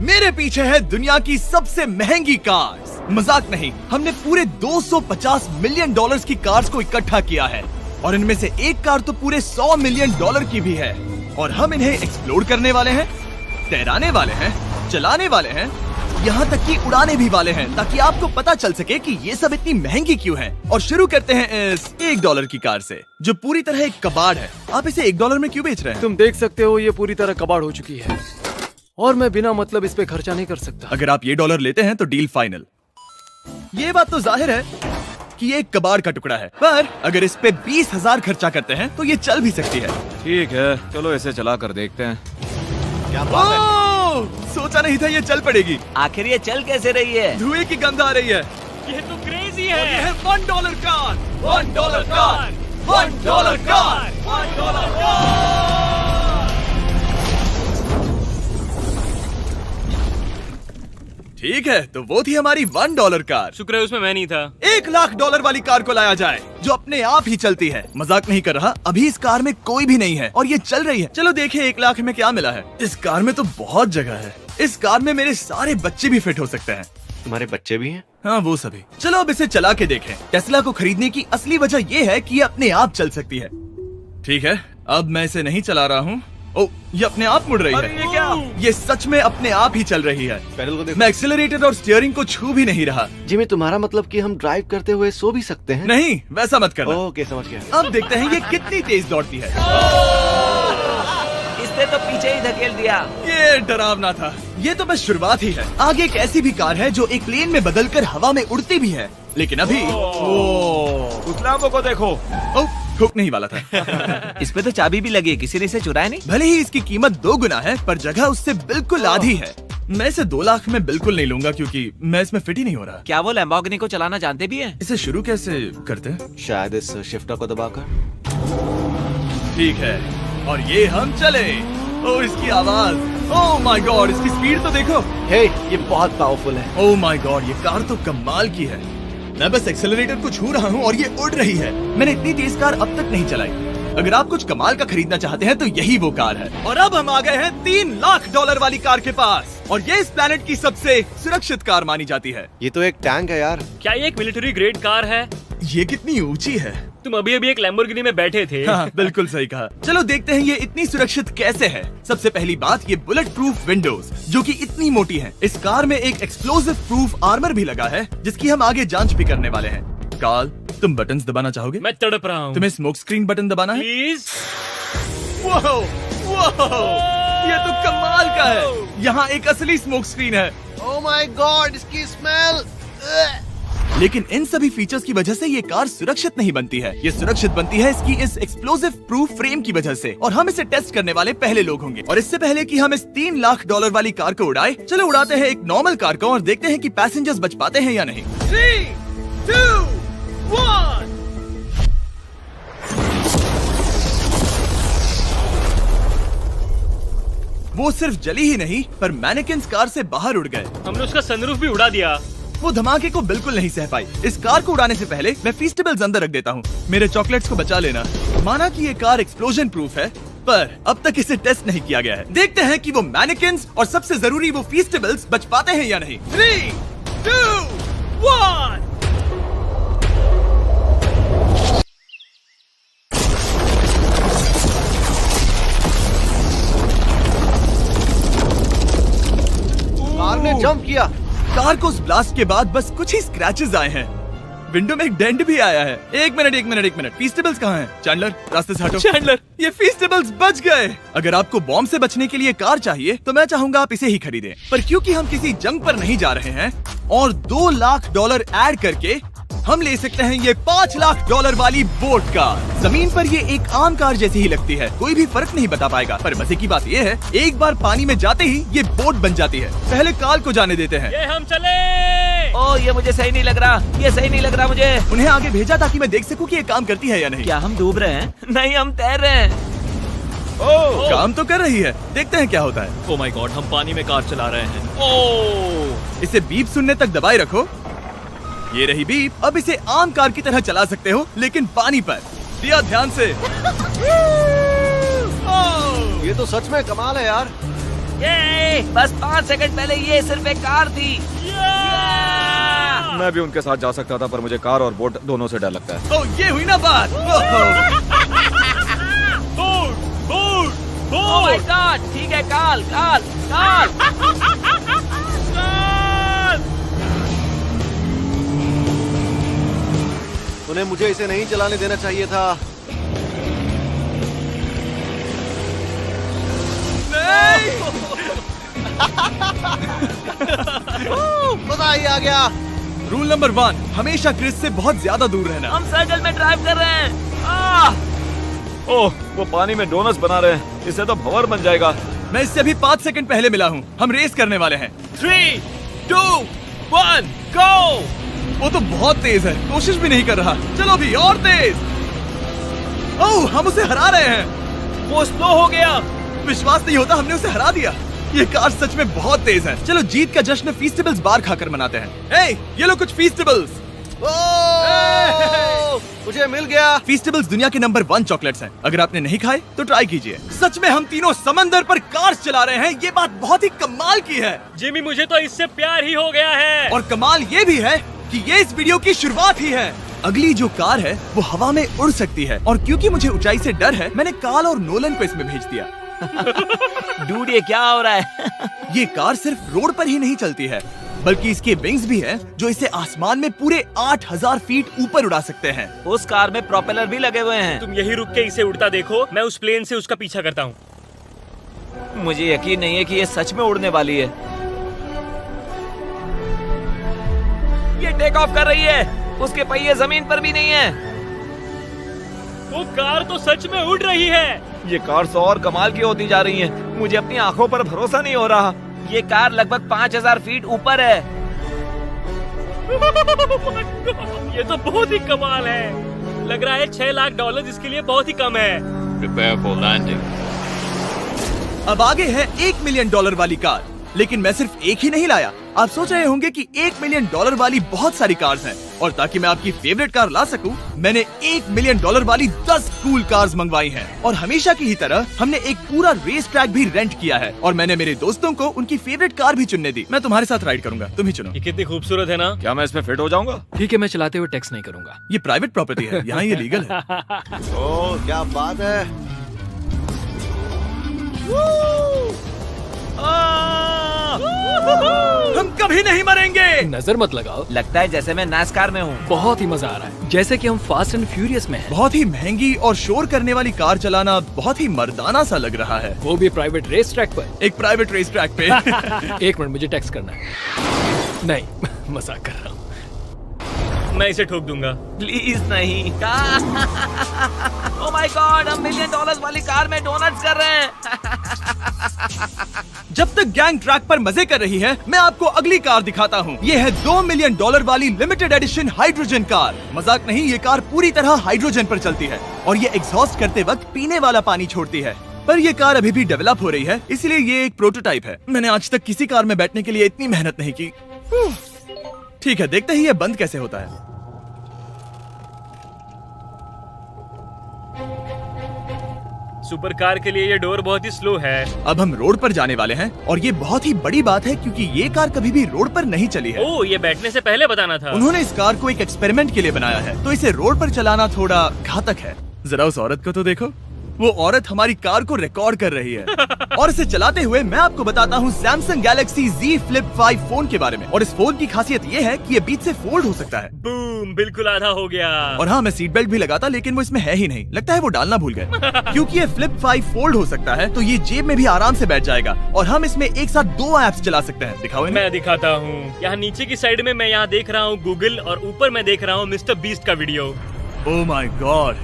मेरे पीछे है दुनिया की सबसे महंगी कार्स। मजाक नहीं, हमने पूरे 250 मिलियन डॉलर्स की कार्स को इकट्ठा किया है और इनमें से एक कार तो पूरे 100 मिलियन डॉलर की भी है। और हम इन्हें एक्सप्लोर करने वाले हैं, तैराने वाले हैं, चलाने वाले हैं, यहाँ तक कि उड़ाने भी वाले हैं, ताकि आपको पता चल सके कि ये सब इतनी महंगी क्यों है। और शुरू करते हैं इस $1 की कार से, जो पूरी तरह एक कबाड़ है। आप इसे $1 में क्यों बेच रहे हैं? तुम देख सकते हो ये पूरी तरह कबाड़ हो चुकी है और मैं बिना मतलब इस पे खर्चा नहीं कर सकता। अगर आप ये $1 लेते हैं तो डील फाइनल। ये बात तो जाहिर है कि ये एक कबाड़ का टुकड़ा है, पर अगर इस पे 20,000 खर्चा करते हैं तो ये चल भी सकती है। ठीक है, चलो इसे चला कर देखते हैं। क्या बात है? सोचा नहीं था ये चल पड़ेगी। आखिर ये चल कैसे रही है? धुएं की गंध आ रही है। ये तो क्रेजी है। और ये है $1 कार, $1 कार, $1 कार, $1 कार। ठीक है, तो वो थी हमारी $1 कार। शुक्र है उसमें मैं नहीं था। $1,00,000 वाली कार को लाया जाए, जो अपने आप ही चलती है। मजाक नहीं कर रहा, अभी इस कार में कोई भी नहीं है और ये चल रही है। चलो देखें 1 लाख में क्या मिला है। इस कार में तो बहुत जगह है। इस कार में मेरे सारे बच्चे भी फिट हो सकते हैं। तुम्हारे बच्चे भी हैं? हाँ, वो सभी। चलो अब इसे चला के देखें। टेस्ला को खरीदने की असली वजह ये है कि ये अपने आप चल सकती है। ठीक है, अब मैं इसे नहीं चला रहा हूँ। ओ, ये अपने आप मुड़ रही है। ये क्या? ये सच में अपने आप ही चल रही है। पैडल को देखो। मैं एक्सेलरेटर और स्टीयरिंग को छू भी नहीं रहा। जिमी, तुम्हारा मतलब कि हम ड्राइव करते हुए सो भी सकते हैं? नहीं, वैसा मत करना। ओके, समझ गया। अब देखते हैं ये कितनी तेज दौड़ती है। इसने तो पीछे ही धकेल दिया। ये डरावना था। ये तो बस शुरुआत ही है। आगे एक ऐसी भी कार है जो एक प्लेन में बदलकर हवा में उड़ती भी है, लेकिन अभी उस लाम्बो को देखो। ठोक नहीं वाला था। इस पे तो चाबी भी लगी है, किसी ने इसे चुराया नहीं। भले ही इसकी कीमत 2 गुना है, पर जगह उससे बिल्कुल आधी है। मैं इसे 2 लाख में बिल्कुल नहीं लूंगा, क्योंकि मैं इसमें फिट ही नहीं हो रहा। क्या वो लैम्बोर्गिनी को चलाना जानते भी हैं? इसे शुरू कैसे करते हैं? शायद इस शिफ्टर को दबाकर। ठीक है, और ये हम चले। ओ, इसकी आवाज, ओह माय गॉड, इसकी स्पीड तो देखो। हे, ये बहुत पावरफुल है। ओह माय गॉड, ये कार तो कमाल की है। मैं बस एक्सेलरेटर को छू रहा हूँ और ये उड़ रही है। मैंने इतनी तेज कार अब तक नहीं चलाई। अगर आप कुछ कमाल का खरीदना चाहते हैं तो यही वो कार है। और अब हम आ गए हैं $3,00,000 वाली कार के पास, और ये इस प्लेनेट की सबसे सुरक्षित कार मानी जाती है। ये तो एक टैंक है यार। क्या ये एक मिलिट्री ग्रेड कार है? ये कितनी ऊंची है। तुम अभी अभी एक लैम्बोर्गिनी में बैठे थे। हाँ, बिल्कुल सही कहा। चलो देखते हैं ये इतनी सुरक्षित कैसे है। सबसे पहली बात, ये बुलेट प्रूफ विंडोज, जो कि इतनी मोटी है। इस कार में एक एक्सप्लोसिव प्रूफ आर्मर भी लगा है, जिसकी हम आगे जांच भी करने वाले हैं। कार्ल, तुम बटन्स दबाना चाहोगे? मैं तड़प रहा हूँ। तुम्हें स्मोक स्क्रीन बटन दबाना है? प्लीज। वाओ, वाओ, ये तो कमाल का है। यहाँ एक असली स्मोक स्क्रीन है। ओह माय गॉड, इसकी स्मेल। लेकिन इन सभी फीचर्स की वजह से ये कार सुरक्षित नहीं बनती है। ये सुरक्षित बनती है इसकी इस एक्सप्लोसिव प्रूफ फ्रेम की वजह से, और हम इसे टेस्ट करने वाले पहले लोग होंगे। और इससे पहले कि हम इस $3,00,000 वाली कार को उड़ाए, चलो उड़ाते हैं एक नॉर्मल कार को और देखते हैं कि पैसेंजर्स बच पाते हैं या नहीं। 3, 2, 1। वो सिर्फ जली ही नहीं, पर मैनेकिन्स कार से बाहर उड़ गए। हमने उसका सनरूफ भी उड़ा दिया। वो धमाके को बिल्कुल नहीं सह पाई। इस कार को उड़ाने से पहले मैं फीस्टेबल्स अंदर रख देता हूँ। मेरे चॉकलेट्स को बचा लेना। माना कि ये कार एक्सप्लोजन प्रूफ है, पर अब तक इसे टेस्ट नहीं किया गया है। देखते हैं कि वो मैनेकिन्स और सबसे जरूरी वो फीस्टेबल्स बच पाते हैं या नहीं। 3, 2, 1। कार ने जंप किया। कार को उस ब्लास्ट के बाद बस कुछ ही स्क्रैचेस आए हैं। विंडो में एक डेंट भी आया है। एक मिनट, फीस्टेबल्स कहाँ हैं? चैंडलर, रास्ते से हटो। चैंडलर, ये फीस्टेबल्स बच गए। अगर आपको बॉम्ब से बचने के लिए कार चाहिए तो मैं चाहूंगा आप इसे ही खरीदें। पर क्योंकि हम किसी जंग पर नहीं जा रहे हैं और $2,00,000 ऐड करके हम ले सकते हैं ये $5,00,000 वाली बोट कार। जमीन पर ये एक आम कार जैसी ही लगती है, कोई भी फर्क नहीं बता पाएगा। पर मजे की बात ये है, एक बार पानी में जाते ही ये बोट बन जाती है। पहले कार्ल को जाने देते हैं। ये हम चले। ओ, ये मुझे सही नहीं लग रहा। ये सही नहीं लग रहा मुझे। उन्हें आगे भेजा ताकि मैं देख सकूं कि ये काम करती है या नहीं। क्या हम डूब रहे हैं? नहीं, हम तैर रहे हैं। काम तो कर रही है, देखते हैं क्या होता है। ओ माय गॉड, हम पानी में कार चला रहे हैं। ओह, इसे बीप सुनने तक दबाए रखो। ये रही बीप। अब इसे आम कार की तरह चला सकते हो, लेकिन पानी पर। दिया ध्यान से। ये तो सच में कमाल है यार। ये बस 5 सेकंड पहले ये सिर्फ एक कार थी। मैं भी उनके साथ जा सकता था, पर मुझे कार और बोट दोनों से डर लगता है। ओ ये हुई ना बात। ओह माय गॉड, ठीक है, काल काल काल। उन्हें मुझे इसे नहीं चलाने देना चाहिए था। मजा ही आ गया। रूल नंबर 1, हमेशा क्रिस से बहुत ज्यादा दूर रहना। हम सर्कल में ड्राइव कर रहे हैं। ओह, वो पानी में डोनट्स बना रहे हैं। इससे तो भंवर बन जाएगा। मैं इससे अभी 5 सेकंड पहले मिला हूँ। हम रेस करने वाले हैं। 3, 2, 1, go! वो तो बहुत तेज है, कोशिश भी नहीं कर रहा। चलो भी और तेज। ओह, हम उसे हरा रहे हैं। वो स्लो हो गया। विश्वास नहीं होता, हमने उसे हरा दिया। ये कार सच में बहुत तेज है। चलो जीत का जश्न फीस्टेबल्स बार खाकर मनाते हैं। ये लो कुछ फीस्टेबल्स। मुझे मिल गया। फीस्टेबल्स दुनिया के नंबर 1 चॉकलेट्स हैं। अगर आपने नहीं खाए तो ट्राई कीजिए। सच में हम तीनों समंदर पर कार चला रहे हैं। ये बात बहुत ही कमाल की है। जिमी, मुझे तो इससे प्यार ही हो गया है। और कमाल ये भी है कि ये इस वीडियो की शुरुआत ही है। अगली जो कार है वो हवा में उड़ सकती है, और क्योंकि मुझे ऊंचाई से डर है, मैंने काल और नोलन को इसमें भेज दिया। डूड, ये क्या हो रहा है? ये कार सिर्फ रोड पर ही नहीं चलती है, बल्कि इसके विंग्स भी हैं, जो इसे आसमान में पूरे 8000 फीट ऊपर उड़ा सकते हैं। उस कार में प्रोपेलर भी लगे हुए हैं। तुम यही रुक के इसे उड़ता देखो, मैं उस प्लेन से उसका पीछा करता हूँ। मुझे यकीन नहीं है कि ये सच में उड़ने वाली है। ये टेक ऑफ कर रही है। उसके पहिए जमीन पर भी नहीं है। वो कार तो सच में उड़ रही है। ये कार तो और कमाल की होती जा रही है। मुझे अपनी आंखों पर भरोसा नहीं हो रहा। ये कार लगभग 5000 फीट ऊपर है। ये तो बहुत ही कमाल है। लग रहा है $6 लाख इसके लिए बहुत ही कम है। Prepare for landing. अब आगे है $1 मिलियन वाली कार, लेकिन मैं सिर्फ एक ही नहीं लाया। आप सोच रहे होंगे कि $1 मिलियन वाली बहुत सारी कार्स हैं, और ताकि मैं आपकी फेवरेट कार ला सकूं, मैंने $1 मिलियन वाली 10 कूल कार्स मंगवाई हैं। और हमेशा की ही तरह हमने एक पूरा रेस ट्रैक भी रेंट किया है, और मैंने मेरे दोस्तों को उनकी फेवरेट कार भी चुनने दी। मैं तुम्हारे साथ राइड करूंगा, तुम ही चुनो। ये कितनी खूबसूरत है ना। क्या मैं इसमें फिट हो जाऊंगा? ठीक है, मैं चलाते हुए टेक्स्ट नहीं करूंगा। ये प्राइवेट प्रॉपर्टी है, यहाँ ये लीगल है। ओह, क्या बात है। हम कभी नहीं मरेंगे। नजर मत लगाओ। लगता है जैसे मैं नासकार में हूँ। बहुत ही मजा आ रहा है, जैसे कि हम फास्ट एंड फ्यूरियस में हैं। बहुत ही महंगी और शोर करने वाली कार चलाना बहुत ही मर्दाना सा लग रहा है। वो भी प्राइवेट रेस ट्रैक पर। एक प्राइवेट रेस ट्रैक पे। 1 मिनट, मुझे टेक्स्ट करना है। नहीं, मजाक कर रहा हूँ। मैं इसे ठोक दूंगा। प्लीज नहीं। ओह माय गॉड, हम $1 मिलियन वाली कार में डोनट्स कर रहे हैं। जब तक गैंग ट्रैक पर मजे कर रही है, मैं आपको अगली कार दिखाता हूँ। ये है $2 मिलियन वाली लिमिटेड एडिशन हाइड्रोजन कार। मजाक नहीं, ये कार पूरी तरह हाइड्रोजन पर चलती है, और ये एग्जॉस्ट करते वक्त पीने वाला पानी छोड़ती है। पर ये कार अभी भी डेवलप हो रही है, इसलिए ये एक प्रोटोटाइप है। मैंने आज तक किसी कार में बैठने के लिए इतनी मेहनत नहीं की। ठीक है, देखते ही ये बंद कैसे होता है। सुपर कार के लिए ये डोर बहुत ही स्लो है। अब हम रोड पर जाने वाले हैं, और ये बहुत ही बड़ी बात है क्योंकि ये कार कभी भी रोड पर नहीं चली है। ओह, ये बैठने से पहले बताना था। उन्होंने इस कार को एक एक्सपेरिमेंट के लिए बनाया है, तो इसे रोड पर चलाना थोड़ा घातक है। जरा उस औरत को तो देखो, वो औरत हमारी कार को रिकॉर्ड कर रही है। और इसे चलाते हुए मैं आपको बताता हूँ Samsung Galaxy Z Flip 5 phone के बारे में। और इस फोन की खासियत ये है कि ये बीच से फोल्ड हो सकता है। बूम, बिल्कुल आधा हो गया। और हाँ, मैं सीट बेल्ट भी लगाता, लेकिन वो इसमें है ही नहीं। लगता है वो डालना भूल गए। क्योंकि ये Flip 5 फोल्ड हो सकता है, तो ये जेब में भी आराम से बैठ जाएगा, और हम इसमें एक साथ 2 ऐप्स चला सकते हैं। दिखाओ इन्हें। मैं दिखाता हूँ। यहाँ नीचे की साइड में मैं यहाँ देख रहा हूँ गूगल, और ऊपर मैं देख रहा हूँ मिस्टर बीस्ट का वीडियो। ओह माय गॉड,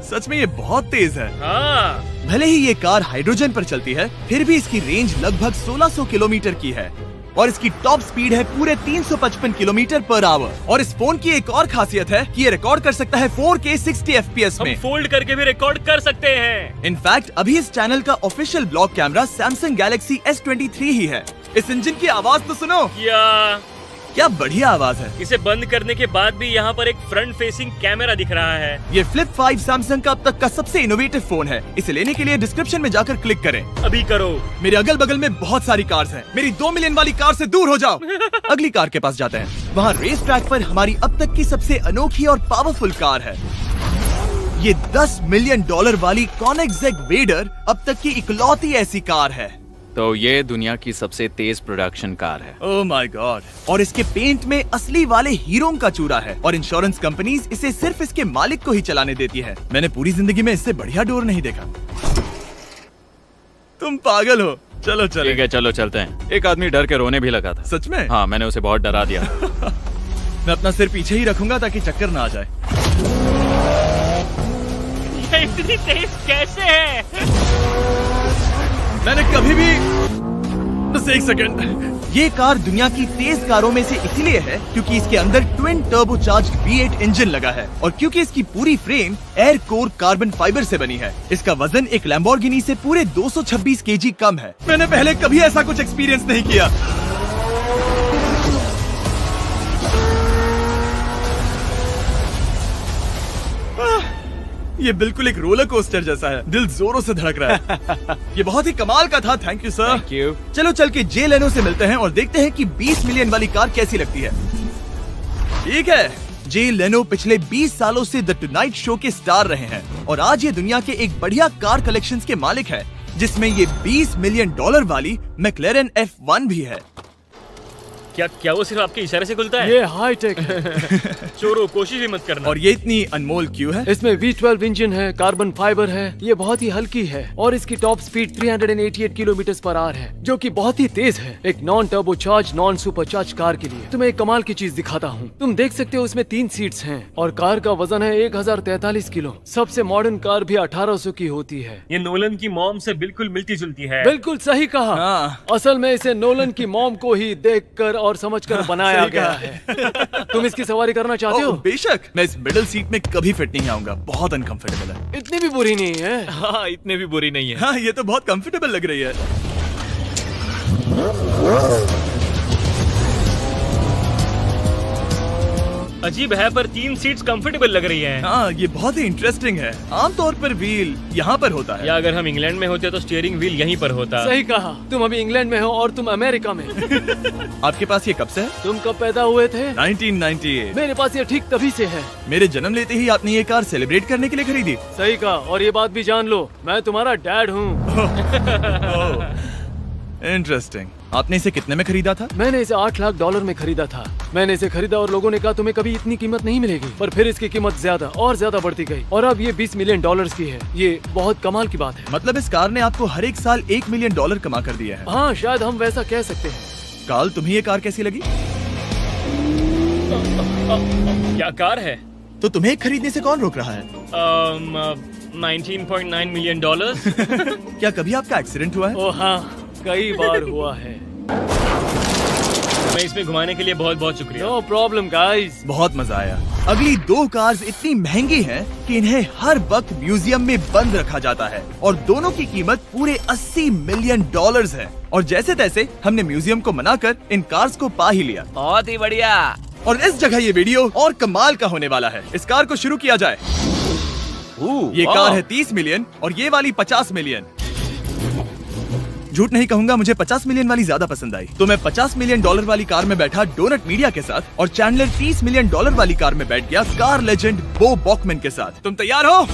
सच में ये बहुत तेज है। हाँ, भले ही ये कार हाइड्रोजन पर चलती है, फिर भी इसकी रेंज लगभग 1600 किलोमीटर की है, और इसकी टॉप स्पीड है पूरे 355 किलोमीटर पर आवर। और इस फोन की एक और खासियत है कि ये रिकॉर्ड कर सकता है 4K 60 FPS हम में। फोल्ड करके भी रिकॉर्ड कर सकते हैं। इनफैक्ट अभी इस चैनल का official blog camera Samsung Galaxy S23 ही है। इस इंजन की आवाज तो सुनो। या क्या बढ़िया आवाज है। इसे बंद करने के बाद भी यहाँ पर एक फ्रंट फेसिंग कैमरा दिख रहा है। ये फ्लिप 5 सैमसंग का अब तक का सबसे इनोवेटिव फोन है। इसे लेने के लिए डिस्क्रिप्शन में जाकर क्लिक करें। अभी करो। मेरे अगल बगल में बहुत सारी कार्स हैं। मेरी 2 मिलियन वाली कार से दूर हो जाओ। अगली कार के पास जाते हैं। वहाँ रेस ट्रैक पर हमारी अब तक की सबसे अनोखी और पावरफुल कार है। ये $10 मिलियन वाली कॉनिग्सेग वेडर अब तक की इकलौती ऐसी कार है। तो ये दुनिया की सबसे तेज प्रोडक्शन कार है। Oh my God. और इसके पेंट में असली वाले हीरों का चूरा है और इंश्योरेंस कंपनीज इसे सिर्फ इसके मालिक को ही चलाने देती है। मैंने पूरी जिंदगी में इससे बढ़िया डोर नहीं देखा। तुम पागल हो। चलो चलो। ठीक है, चलो चलते हैं। एक आदमी डर के रोने भी लगा था। सच में? हाँ, मैंने उसे बहुत डरा दिया। मैं अपना सिर पीछे ही रखूंगा ताकि चक्कर ना आ जाए। ये इतनी तेज कैसे है? मैंने कभी भी बस एक सेकंड। ये कार दुनिया की तेज कारों में से इसीलिए है क्योंकि इसके अंदर ट्विन टर्बोचार्ज्ड V8 इंजन लगा है और क्योंकि इसकी पूरी frame air core carbon fibre से बनी है। इसका वजन एक लैम्बोर्गिनी से पूरे 226 kg कम है। मैंने पहले कभी ऐसा कुछ एक्सपीरियंस नहीं किया। ये बिल्कुल एक रोलर कोस्टर जैसा है। दिल जोरों से धड़क रहा है। ये बहुत ही कमाल का था। Thank you sir. Thank you. चलो चल के जे लेनो से मिलते हैं और देखते हैं कि 20 मिलियन वाली कार कैसी लगती है। ठीक है, जे लेनो पिछले 20 सालों से द टुनाइट शो के स्टार रहे हैं और आज ये दुनिया के एक बढ़िया कार कलेक्शंस के मालिक है, जिसमें ये $20 मिलियन वाली मैक्लेरन F1 भी है। क्या वो सिर्फ आपके इशारे से खुलता है? ये हाई टेक है। चोरों, कोशिश भी मत करना। और ये इतनी अनमोल क्यों है? इसमें V12 इंजन है, कार्बन फाइबर है, ये बहुत ही हल्की है और इसकी top speed 388 kilometre per hour है, जो कि बहुत ही तेज है एक non turbocharge non supercharge car के लिए। तुम्हें एक कमाल की चीज दिखाता हूँ। तुम देख सकते हो इसमें 3 सीट्स हैं और कार का वजन है 1043 किलो। सबसे मॉडर्न कार भी 1800 की होती है। ये नोलन की मॉम से बिल्कुल मिलती जुलती है। बिल्कुल सही कहा। हाँ। असल में इसे नोलन की मॉम को ही देखकर और समझकर बनाया सही गया कहा। है। तुम इसकी सवारी करना चाहते हो? बेशक। मैं इस मिडिल सीट में कभी फिट नहीं आऊंगा। बहुत अनकंफर्टेबल है। इतनी भी बुरी नहीं है। हाँ, इतने भी बुरी नहीं है। हाँ, ये तो बहुत कंफर्टेबल लग रही है। अजीब है पर 3 सीट्स कंफर्टेबल लग रही हैं। हाँ, ये बहुत ही इंटरेस्टिंग है। आमतौर पर व्हील यहाँ पर होता है। या अगर हम इंग्लैंड में होते तो स्टीयरिंग व्हील यहीं पर होता। सही कहा। तुम अभी इंग्लैंड में हो और तुम अमेरिका में। आपके पास ये कब से है? तुम कब पैदा हुए थे? 1998। मेरे पास ये ठीक तभी से है। मेरे जन्म लेते ही आपने ये कार सेलिब्रेट करने के लिए खरीदी। सही कहा। और ये बात भी जान लो, मैं तुम्हारा डैड हूँ। इंटरेस्टिंग। आपने इसे कितने में खरीदा था? मैंने इसे $8 लाख में खरीदा था। मैंने इसे खरीदा और लोगों ने कहा तुम्हें कभी इतनी कीमत नहीं मिलेगी, पर फिर इसकी कीमत ज्यादा और ज्यादा बढ़ती गई और अब ये $20 मिलियन की है। ये बहुत कमाल की बात है। मतलब इस कार ने आपको हर एक साल $1 मिलियन कमा कर दिया है। हाँ, शायद हम वैसा कह सकते हैं। काल, तुम्हें ये कार कैसी लगी? क्या कार है? तो तुम्हें खरीदने से कौन रोक रहा है? 19.9 मिलियन डॉलर। क्या कभी आपका एक्सीडेंट हुआ है? ओ हाँ, कई बार हुआ है। मैं इसमें घुमाने के लिए बहुत बहुत शुक्रिया। No problem guys. बहुत मजा आया। अगली 2 कार्स इतनी महंगी हैं कि इन्हें हर वक्त म्यूजियम में बंद रखा जाता है और दोनों की कीमत पूरे $80 मिलियन है। और जैसे तैसे हमने म्यूजियम को मनाकर इन कार्स को पा ही लिया। बहुत ही बढ़िया। और इस जगह ये वीडियो और कमाल का होने वाला है। इस कार को शुरू किया जाए। ये कार है 30 मिलियन और ये वाली 50 मिलियन। झूठ नहीं कहूंगा, मुझे 50 मिलियन वाली ज्यादा पसंद आई। तो मैं $50 मिलियन वाली कार में बैठा डोनट मीडिया के साथ और चैंडलर $30 मिलियन वाली कार में बैठ गया कार लेजेंड बो बॉकमैन के साथ। तुम तैयार हो?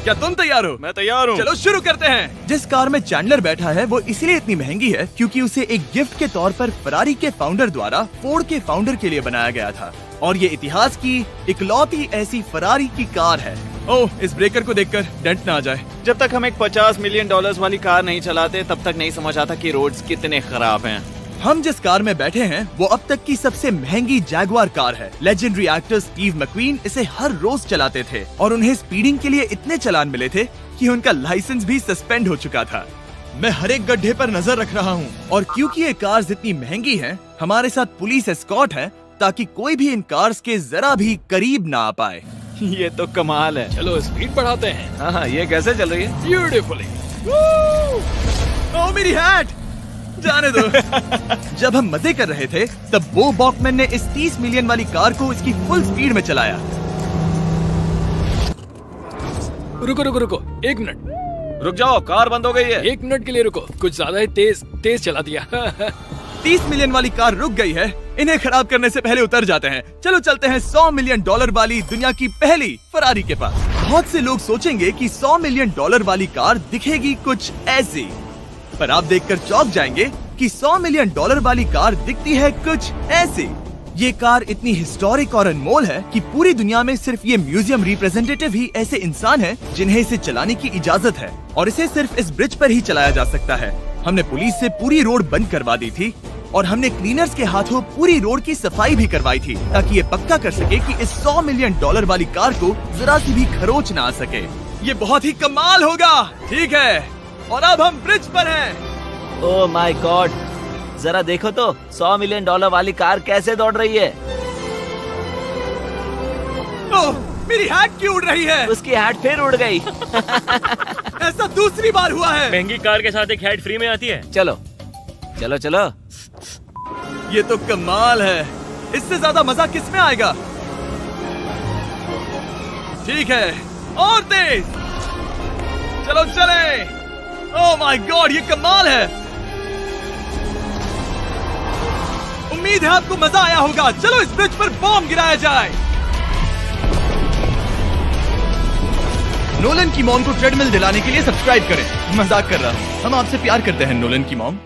क्या तुम तैयार हो? मैं तैयार हूँ। चलो शुरू करते हैं। जिस कार में चैंडलर बैठा है वो इसलिए इतनी महंगी है क्योंकि उसे एक गिफ्ट के तौर पर फरारी के फाउंडर द्वारा फोर्ड के फाउंडर के लिए बनाया गया था और ये इतिहास की इकलौती ऐसी फरारी की कार है। ओह, इस ब्रेकर को देखकर डेंट ना आ जाए। जब तक हम एक $50 मिलियन वाली कार नहीं चलाते तब तक नहीं समझ आता कि रोड्स कितने खराब हैं। हम जिस कार में बैठे हैं वो अब तक की सबसे महंगी जैगवार कार है। लेजेंडरी एक्टर स्टीव मैक्वीन इसे हर रोज चलाते थे और उन्हें स्पीडिंग के लिए इतने चालान मिले थे कि उनका लाइसेंस भी सस्पेंड हो चुका था। मैं हर एक गड्ढे पर नजर रख रहा हूँ और क्योंकि ये कार्स इतनी महंगी हैं, हमारे साथ पुलिस एस्कॉर्ट है ताकि कोई भी इन कार्स के जरा भी करीब ना आ पाए। ये तो कमाल है। चलो स्पीड बढ़ाते हैं। हाँ, ये कैसे चल रही है? ब्यूटीफुली। ओह, मेरी हैट! जाने दो। जब हम मजे कर रहे थे तब बो बॉकमैन ने इस 30 मिलियन वाली कार को इसकी फुल स्पीड में चलाया। रुको रुको रुको, 1 मिनट। रुक जाओ, कार बंद हो गई है। 1 मिनट के लिए रुको, कुछ ज्यादा ही तेज चला दिया। 30 मिलियन वाली कार रुक गई है। इन्हें खराब करने से पहले उतर जाते हैं। चलो चलते हैं $100 मिलियन वाली दुनिया की पहली फरारी के पास। बहुत से लोग सोचेंगे कि $100 मिलियन वाली कार दिखेगी कुछ ऐसी, पर आप देखकर चौंक जाएंगे कि $100 मिलियन वाली कार दिखती है कुछ ऐसी। ये कार इतनी हिस्टोरिक और अनमोल है कि पूरी दुनिया में सिर्फ ये म्यूजियम रिप्रेजेंटेटिव ही ऐसे इंसान हैं जिन्हें इसे चलाने की इजाजत है, और इसे सिर्फ इस ब्रिज पर ही चलाया जा सकता है। हमने पुलिस से पूरी रोड बंद करवा दी थी और हमने क्लीनर्स के हाथों पूरी रोड की सफाई भी करवाई थी, ताकि ये पक्का कर सके कि इस $100 मिलियन वाली कार को जरा सी भी खरोच ना आ सके। ये बहुत ही कमाल होगा, ठीक है? और अब हम ब्रिज पर हैं। ओह माय गॉड, जरा देखो तो $100 मिलियन वाली कार कैसे दौड़ रही है। ओह, मेरी हैट क्यों उड़ रही है? उसकी हैट फिर उड़ गई। ऐसा दूसरी बार हुआ है। महंगी कार के साथ एक हैट फ्री में आती है। चलो चलो चलो। ये तो कमाल है। इससे ज्यादा मजा किस में आएगा? ठीक है, और तेज। चलो चले। ओह माय गॉड, ये कमाल है। उम्मीद है आपको मजा आया होगा। चलो इस ब्रिज पर बॉम्ब गिराया जाए। नोलन की मॉम को ट्रेडमिल दिलाने के लिए सब्सक्राइब करें। मजाक कर रहा हूँ, हम आपसे प्यार करते हैं नोलन की मॉम।